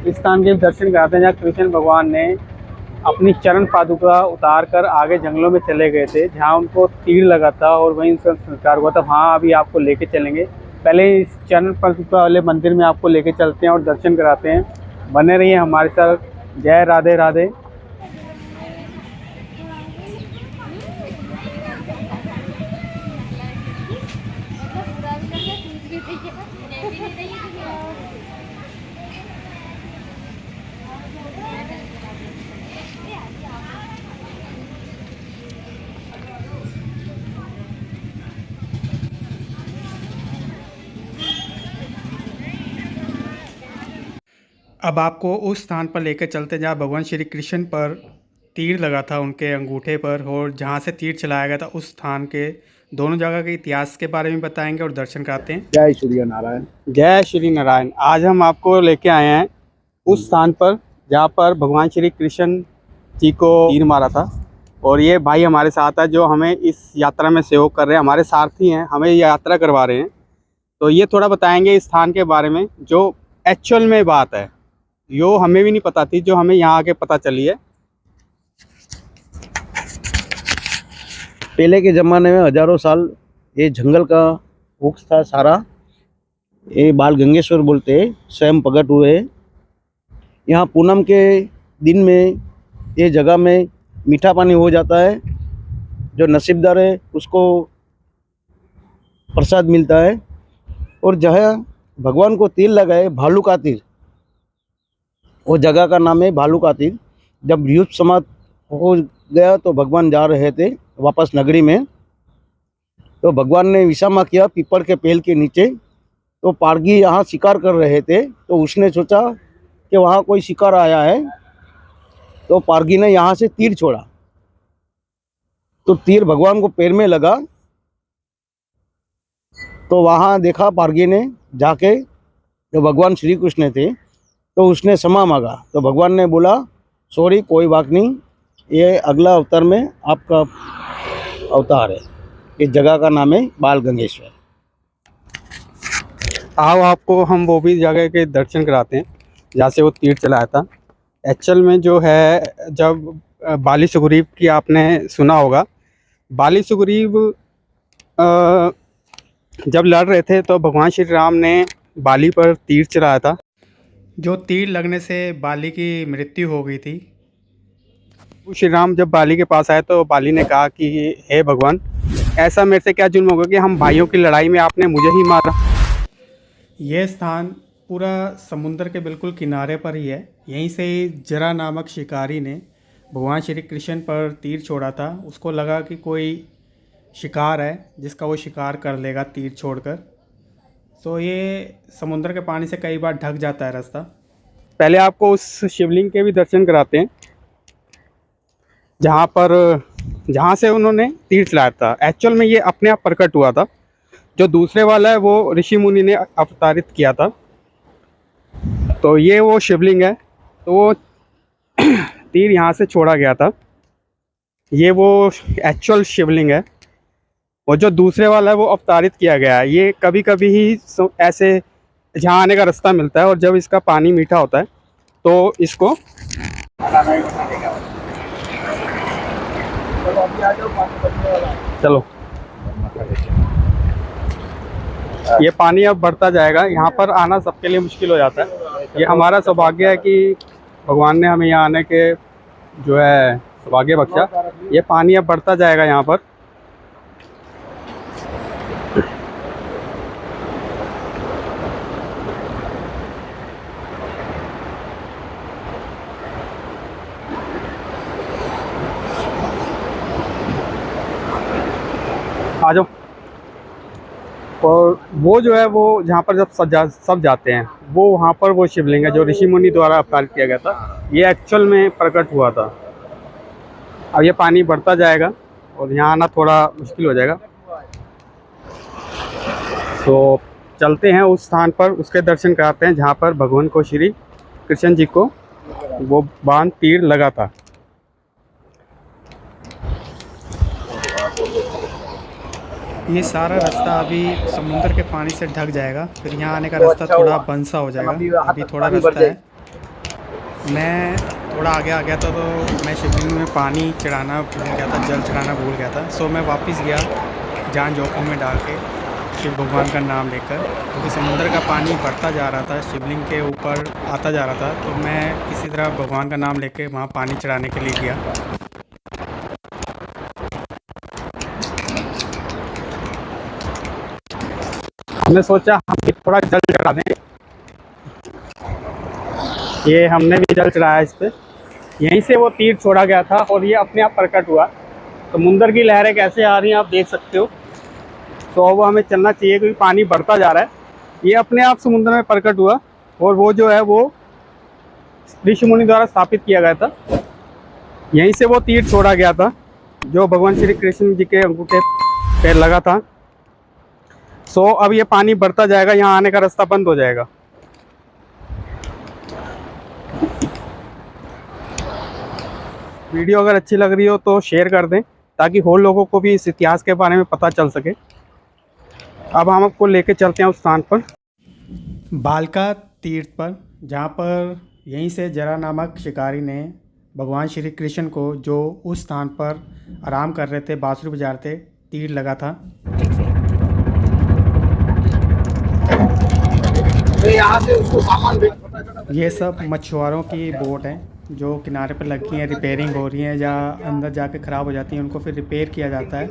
इस स्थान के दर्शन कराते हैं जहाँ कृष्ण भगवान ने अपनी चरण पादुका उतार कर आगे जंगलों में चले गए थे, जहाँ उनको तीर लगा था और वहीं उनका संस्कार हुआ था। वहाँ अभी आपको लेके चलेंगे। पहले इस चरण पादुका वाले मंदिर में आपको लेके चलते हैं और दर्शन कराते हैं। बने रहिए हमारे साथ। जय राधे राधे। अब आपको उस स्थान पर लेकर चलते हैं जहाँ भगवान श्री कृष्ण पर तीर लगा था उनके अंगूठे पर, और जहाँ से तीर चलाया गया था उस स्थान के दोनों जगह के इतिहास के बारे में बताएंगे और दर्शन कराते हैं। जय श्री नारायण। जय श्री नारायण। आज हम आपको लेके आए हैं उस स्थान पर जहाँ पर भगवान श्री कृष्ण जी को तीर मारा था, और ये भाई हमारे साथ है जो हमें इस यात्रा में सहयोग कर रहे हैं, हमारे सारथी हैं, हमें ये यात्रा करवा रहे हैं। तो ये थोड़ा बताएंगे इस स्थान के बारे में जो एक्चुअल में बात है, यो हमें भी नहीं पता थी, जो हमें यहाँ आके पता चली है। पहले के ज़माने में हजारों साल ये जंगल का वृक्ष था सारा, ये बाल गंगेश्वर बोलते हैं, स्वयं प्रकट हुए। यहाँ पूनम के दिन में ये जगह में मीठा पानी हो जाता है, जो नसीबदार है उसको प्रसाद मिलता है। और जहाँ भगवान को तीर लगाए भालू का तीर, वो जगह का नाम है भालू का तीर। जब युद्ध समाप्त हो गया तो भगवान जा रहे थे वापस नगरी में, तो भगवान ने विश्राम किया पीपल के पेड़ के नीचे। तो पारगी यहाँ शिकार कर रहे थे, तो उसने सोचा कि वहाँ कोई शिकार आया है, तो पारगी ने यहाँ से तीर छोड़ा। तो तीर भगवान को पैर में लगा, तो वहाँ देखा पारगी ने जाके जो भगवान श्री कृष्ण थे, तो उसने क्षमा मांगा। तो भगवान ने बोला सॉरी, कोई बात नहीं, ये अगला अवतार में आपका अवतार है। इस जगह का नाम है बाल गंगेश्वर। आओ आपको हम वो भी जगह के दर्शन कराते हैं जहाँ से वो तीर चलाया था। एक्चुअल में जो है, जब बाली सुग्रीव की आपने सुना होगा, बाली सुग्रीव जब लड़ रहे थे तो भगवान श्री राम ने बाली पर तीर चलाया था, जो तीर लगने से बाली की मृत्यु हो गई थी। श्री राम जब बाली के पास आए तो बाली ने कहा कि हे भगवान, ऐसा मेरे से क्या जुल्म होगा कि हम भाइयों की लड़ाई में आपने मुझे ही मारा। यह स्थान पूरा समुद्र के बिल्कुल किनारे पर ही है। यहीं से जरा नामक शिकारी ने भगवान श्री कृष्ण पर तीर छोड़ा था। उसको लगा कि कोई शिकार है जिसका वो शिकार कर लेगा तीर छोड़कर। तो ये समुद्र के पानी से कई बार ढक जाता है रास्ता। पहले आपको उस शिवलिंग के भी दर्शन कराते हैं जहाँ से उन्होंने तीर चलाया था। एक्चुअल में ये अपने आप प्रकट हुआ था, जो दूसरे वाला है वो ऋषि मुनि ने अवतारित किया था। तो ये वो शिवलिंग है, तो वो तीर यहाँ से छोड़ा गया था। ये वो एक्चुअल शिवलिंग है, और जो दूसरे वाला है वो अवतारित किया गया है। ये कभी कभी ही ऐसे जहाँ आने का रास्ता मिलता है, और जब इसका पानी मीठा होता है तो इसको चलो ये पानी अब बढ़ता जाएगा। यहाँ पर आना सबके लिए मुश्किल हो जाता है। ये हमारा सौभाग्य है कि भगवान ने हमें यहाँ आने के जो है सौभाग्य बख्शा। ये पानी अब बढ़ता जाएगा यहाँ पर। आ जाओ। और वो जो है वो जहाँ पर जब सब जाते हैं वो वहाँ पर वो शिवलिंग है जो ऋषि मुनि द्वारा अवतारित किया गया था। ये एक्चुअल में प्रकट हुआ था। अब ये पानी बढ़ता जाएगा और यहाँ आना थोड़ा मुश्किल हो जाएगा। तो चलते हैं उस स्थान पर, उसके दर्शन कराते हैं जहाँ पर भगवान को श्री कृष्ण जी को वो बाण तीर लगा था। ये सारा रास्ता अभी समुद्र के पानी से ढक जाएगा, फिर यहाँ आने का रास्ता थोड़ा बंद सा हो जाएगा। अभी थोड़ा रास्ता है, मैं थोड़ा आगे आ गया था तो मैं शिवलिंग में पानी चढ़ाना भूल गया था, जल चढ़ाना भूल गया था। सो मैं वापस गया जान जोखिम में डाल के शिव भगवान का नाम लेकर, क्योंकि समुद्र का पानी बढ़ता जा रहा था, शिवलिंग के ऊपर आता जा रहा था। तो मैं किसी तरह भगवान का नाम लेके वहाँ पानी चढ़ाने के लिए गया। हमने सोचा हम भी थोड़ा जल चढ़ा दें। ये हमने भी जल चढ़ाया इस पे। यहीं से वो तीर छोड़ा गया था और ये अपने आप प्रकट हुआ। समुंदर की लहरें कैसे आ रही हैं आप देख सकते हो। तो अब हमें चलना चाहिए क्योंकि पानी बढ़ता जा रहा है। ये अपने आप समुद्र में प्रकट हुआ और वो जो है वो ऋषि मुनि द्वारा स्थापित किया गया था। यहीं से वो तीर छोड़ा गया था जो भगवान श्री कृष्ण जी के अंगूठे पे लगा था। सो अब ये पानी बढ़ता जाएगा, यहाँ आने का रास्ता बंद हो जाएगा। वीडियो अगर अच्छी लग रही हो तो शेयर कर दें ताकि और लोगों को भी इस इतिहास के बारे में पता चल सके। अब हम आपको लेके चलते हैं उस स्थान पर, बालका तीर्थ पर, जहाँ पर यहीं से जरा नामक शिकारी ने भगवान श्री कृष्ण को, जो उस स्थान पर आराम कर रहे थे, बांसुरी बजा रहे थे, तीर लगा था। यहाँ से उसको सामान ये सब मछुआरों की बोट हैं जो किनारे पर लगी हैं, रिपेयरिंग हो रही हैं या अंदर जाके ख़राब हो जाती हैं, उनको फिर रिपेयर किया जाता है।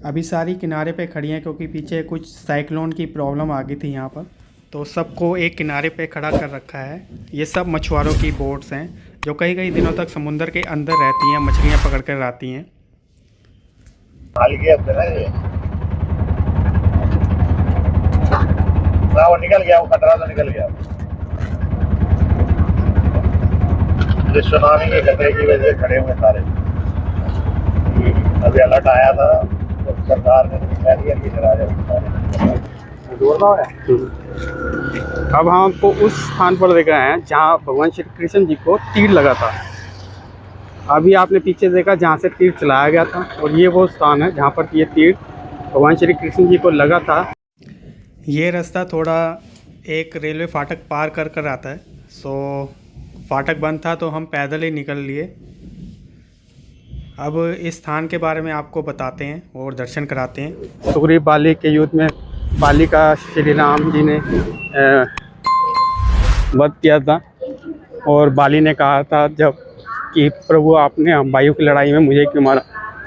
अभी सारी किनारे पे खड़ी हैं क्योंकि पीछे कुछ साइक्लोन की प्रॉब्लम आ गई थी यहाँ पर, तो सबको एक किनारे पे खड़ा कर रखा है। ये सब मछुआरों की बोट्स हैं जो कई कई दिनों तक समुंदर के अंदर रहती हैं, मछलियाँ पकड़ कर आती हैं। वो निकल गया, वो खतरा तो निकल गया। सुनामी के खतरे की वजह से खड़े हुए सारे। अभी अलर्ट आया था तो सरकार ने कह दिया कि अब हम आपको उस स्थान पर देखा है जहाँ भगवान श्री कृष्ण जी को तीर लगा था। अभी आपने पीछे देखा जहाँ से तीर चलाया गया था, और ये वो स्थान है जहाँ पर ये तीर भगवान श्री कृष्ण जी को लगा था। ये रास्ता थोड़ा एक रेलवे फाटक पार कर कर आता है। सो फाटक बंद था तो हम पैदल ही निकल लिए। अब इस स्थान के बारे में आपको बताते हैं और दर्शन कराते हैं। सुग्रीव बाली के युद्ध में बाली का श्री राम जी ने वध किया था, और बाली ने कहा था जब कि प्रभु आपने वायु की लड़ाई में मुझे क्यों मारा,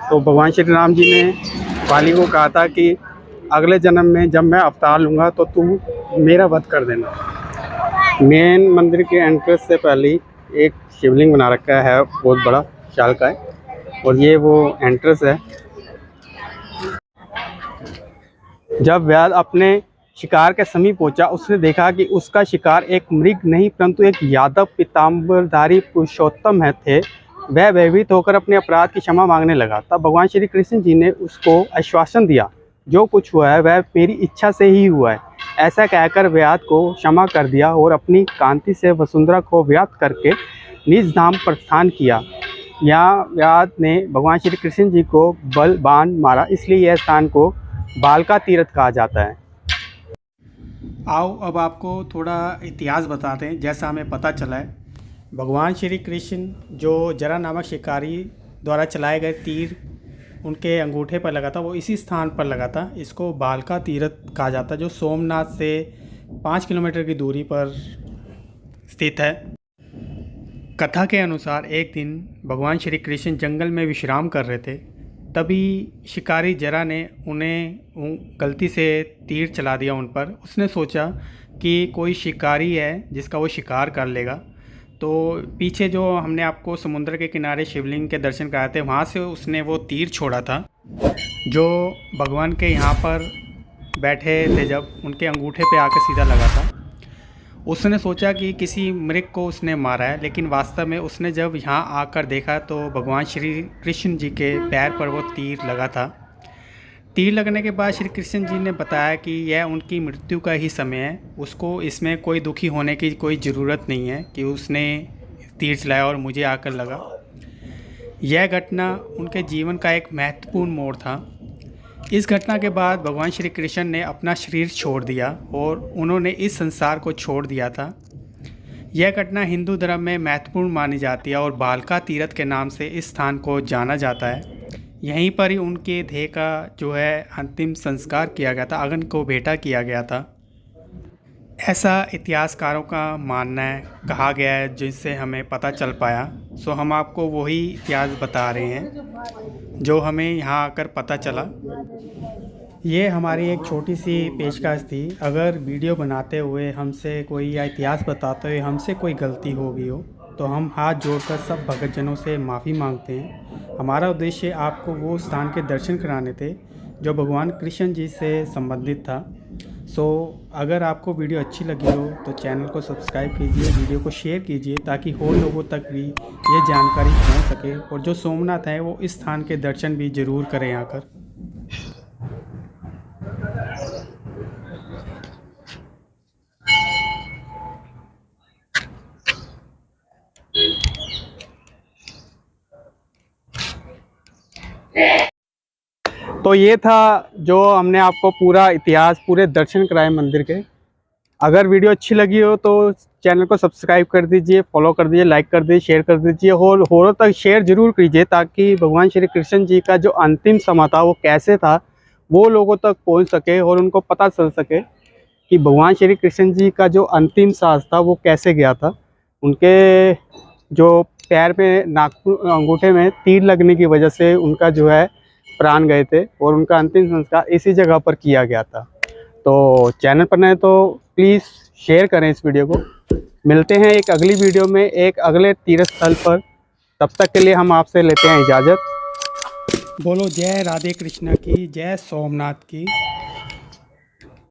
तो भगवान श्री राम जी ने बाली को कहा था कि अगले जन्म में जब मैं अवतार लूँगा तो तू मेरा वध कर देना। मेन मंदिर के एंट्रेंस से पहले एक शिवलिंग बना रखा है, बहुत बड़ा विशाल का है, और ये वो एंट्रेंस है। जब व्याध अपने शिकार के समीप पहुंचा, उसने देखा कि उसका शिकार एक मृग नहीं परंतु एक यादव पीताम्बरधारी पुरुषोत्तम है थे। वह भयभीत होकर अपने अपराध की क्षमा मांगने लगा। तब भगवान श्री कृष्ण जी ने उसको आश्वासन दिया, जो कुछ हुआ है वह मेरी इच्छा से ही हुआ है। ऐसा कहकर व्याध को क्षमा कर दिया और अपनी कांति से वसुंधरा को व्याप्त करके निज धाम प्रस्थान किया। यहाँ व्याध ने भगवान श्री कृष्ण जी को बलवान मारा, इसलिए यह स्थान को बालका तीर्थ कहा जाता है। आओ अब आपको थोड़ा इतिहास बताते हैं। जैसा हमें पता चला है, भगवान श्री कृष्ण जो जरा नामक शिकारी द्वारा चलाए गए तीर उनके अंगूठे पर लगा था, वो इसी स्थान पर लगा था। इसको बालका तीर्थ कहा जाता है, जो सोमनाथ से 5 किलोमीटर की दूरी पर स्थित है। कथा के अनुसार एक दिन भगवान श्री कृष्ण जंगल में विश्राम कर रहे थे, तभी शिकारी जरा ने उन्हें गलती से तीर चला दिया उन पर। उसने सोचा कि कोई शिकारी है जिसका वो शिकार कर लेगा, तो पीछे जो हमने आपको समुद्र के किनारे शिवलिंग के दर्शन कराए थे, वहाँ से उसने वो तीर छोड़ा था जो भगवान के यहाँ पर बैठे थे, जब उनके अंगूठे पे आकर सीधा लगा था। उसने सोचा कि किसी मृग को उसने मारा है, लेकिन वास्तव में उसने जब यहाँ आकर देखा तो भगवान श्री कृष्ण जी के पैर पर वो तीर लगा था। तीर लगने के बाद श्री कृष्ण जी ने बताया कि यह उनकी मृत्यु का ही समय है, उसको इसमें कोई दुखी होने की कोई ज़रूरत नहीं है कि उसने तीर चलाया और मुझे आकर लगा। यह घटना उनके जीवन का एक महत्वपूर्ण मोड़ था। इस घटना के बाद भगवान श्री कृष्ण ने अपना शरीर छोड़ दिया और उन्होंने इस संसार को छोड़ दिया था। यह घटना हिंदू धर्म में महत्वपूर्ण मानी जाती है और भालका तीर्थ के नाम से इस स्थान को जाना जाता है। यहीं पर ही उनके देह का जो है अंतिम संस्कार किया गया था, अग्नि को भेंटा किया गया था, ऐसा इतिहासकारों का मानना है, कहा गया है, जिससे हमें पता चल पाया। सो हम आपको वही इतिहास बता रहे हैं जो हमें यहाँ आकर पता चला। ये हमारी एक छोटी सी पेशकश थी। अगर वीडियो बनाते हुए हमसे कोई या इतिहास बताते हुए हमसे कोई गलती हो गई हो तो हम हाथ जोड़कर सब भक्तजनों से माफ़ी मांगते हैं। हमारा उद्देश्य आपको वो स्थान के दर्शन कराने थे जो भगवान कृष्ण जी से संबंधित था। सो अगर आपको वीडियो अच्छी लगी हो तो चैनल को सब्सक्राइब कीजिए, वीडियो को शेयर कीजिए ताकि और लोगों तक भी ये जानकारी पहुंच सके। और जो सोमनाथ है वो इस स्थान के दर्शन भी ज़रूर करें आकर। तो ये था जो हमने आपको पूरा इतिहास, पूरे दर्शन कराए मंदिर के। अगर वीडियो अच्छी लगी हो तो चैनल को सब्सक्राइब कर दीजिए, फॉलो कर दीजिए, लाइक कर दीजिए, शेयर कर दीजिए और औरों तक शेयर ज़रूर कीजिए ताकि भगवान श्री कृष्ण जी का जो अंतिम समय था वो कैसे था वो लोगों तक पहुंच सके और उनको पता चल सके कि भगवान श्री कृष्ण जी का जो अंतिम सांस था वो कैसे गया था। उनके जो पैर में, नाखून, अंगूठे में तीर लगने की वजह से उनका जो है प्राण गए थे और उनका अंतिम संस्कार इसी जगह पर किया गया था। तो चैनल पर नए तो प्लीज़ शेयर करें इस वीडियो को। मिलते हैं एक अगली वीडियो में एक अगले तीर्थ स्थल पर। तब तक के लिए हम आपसे लेते हैं इजाज़त। बोलो जय राधे कृष्ण की, जय सोमनाथ की।